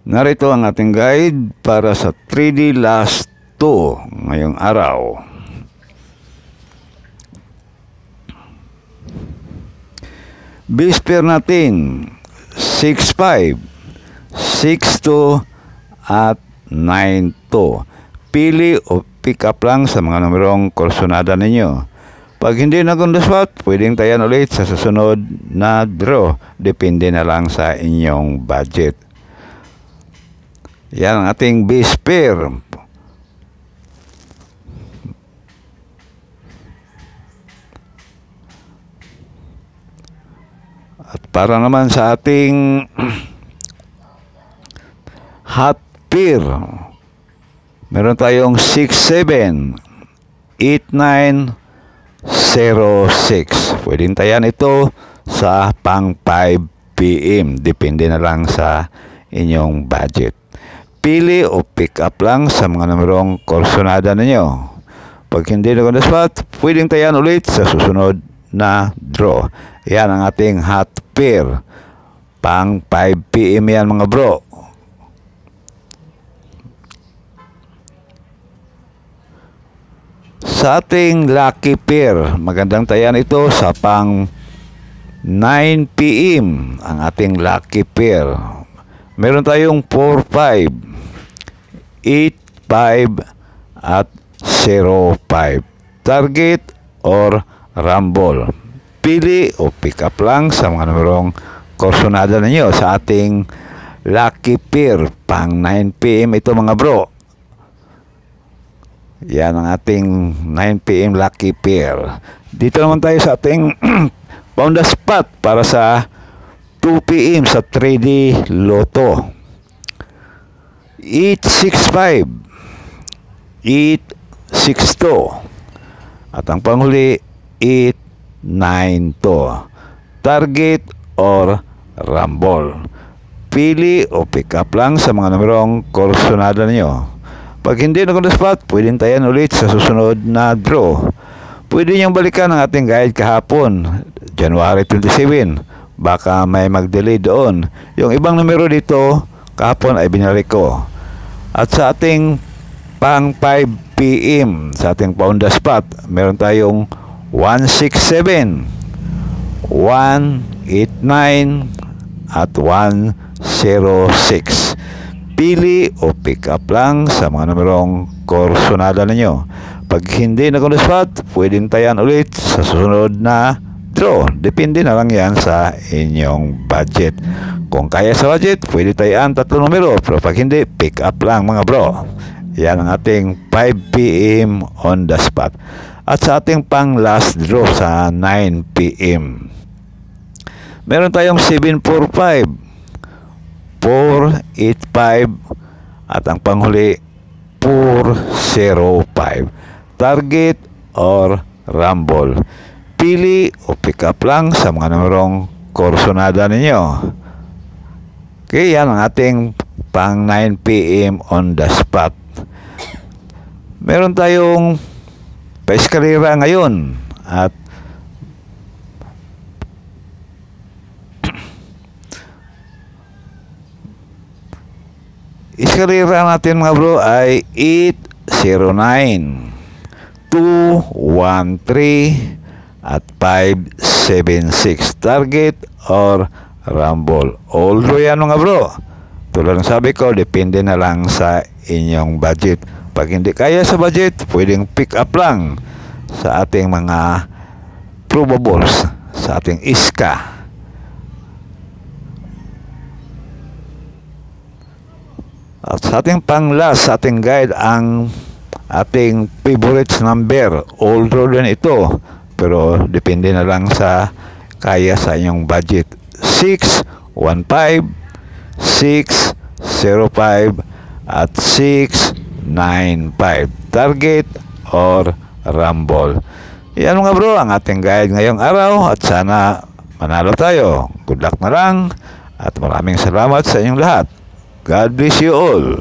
Narito ang ating guide para sa 3D Last 2 ngayong araw. Base pair natin 6-5, 6-2 at 9-2. Pili o pick up lang sa mga numerong korsonada ninyo. Pag hindi nag-on the spot, pwedeng tayan ulit sa susunod na draw. Depende na lang sa inyong budget. Yan ang ating base pair. At para naman sa ating hot pair, meron tayong 6-7, 8-9, 0-6. Pwedeng tayan ito sa pang 5 PM. Depende na lang sa inyong budget. Pili o pick up lang sa mga numerong korsonada ninyo. Pag hindi na on the spot, pwedeng tayan ulit sa susunod na draw. Yan ang ating hot pair. Pang 5 PM yan mga bro. Sa ating lucky pair, magandang tayan ito sa pang 9 PM ang ating lucky pair. Meron tayong 4-5, 8-5 at 0-5. Target or rumble. Pili o pick up lang sa mga numerong korsonada ninyo sa ating lucky pair pang 9 PM ito mga bro. Yan ang ating 9 PM lucky pair. Dito naman tayo sa ating pound the spot para sa 2 PM sa 3D Lotto. 8-6-5, 8-6-2 at ang panghuli 8-9-2. Target or rumble. Pili o pick up lang sa mga numerong korsonada niyo. Pag hindi na on the spot, pwedeng tayan ulit sa susunod na draw. Pwede niyong balikan ang ating guide kahapon, January 27. Baka may mag-delay doon. Yung ibang numero dito, kahapon ay binalik ko. At sa ating pang 5 PM, sa ating pound the spot, meron tayong 1-6-7, 1-8-9 at 1-0-6. Pili o pick up lang sa mga numerong korsonada ninyo. Pag hindi na on the spot, pwedeng tayan ulit sa susunod na draw. Depende na lang yan sa inyong budget. Kung kaya sa budget, pwede tayan 3 numero. Pero pag hindi, pick up lang mga bro. Yan ang ating 5 PM on the spot. At sa ating pang last draw sa 9 PM, meron tayong 7-4-5, 4-8-5 at ang panghuli 4-0-5. Target or rumble. Pili o pick up lang sa mga numerong korsonada ninyo. Okay, yan ang ating pang 9 PM on the spot. Meron tayong paiskalera ngayon at iskalera natin mga bro ay 8-0-9, 2-1-3 at 5-7-6. Target or rumble. Although yan mga bro, tulad ng sabi ko, depende na lang sa inyong budget. Pag hindi kaya sa budget, pwedeng pick up lang sa ating mga probables, sa ating iska. At sa ating pang-last, sa ating guide, ang ating favorite number. Although din ito, pero depende na lang sa kaya sa inyong budget. 6-1-5, 6-0-5 at 6-9-5. Target or rumble. Yan mga bro, ang ating guide ngayong araw at sana manalo tayo. Good luck na lang at maraming salamat sa inyong lahat. God bless you all.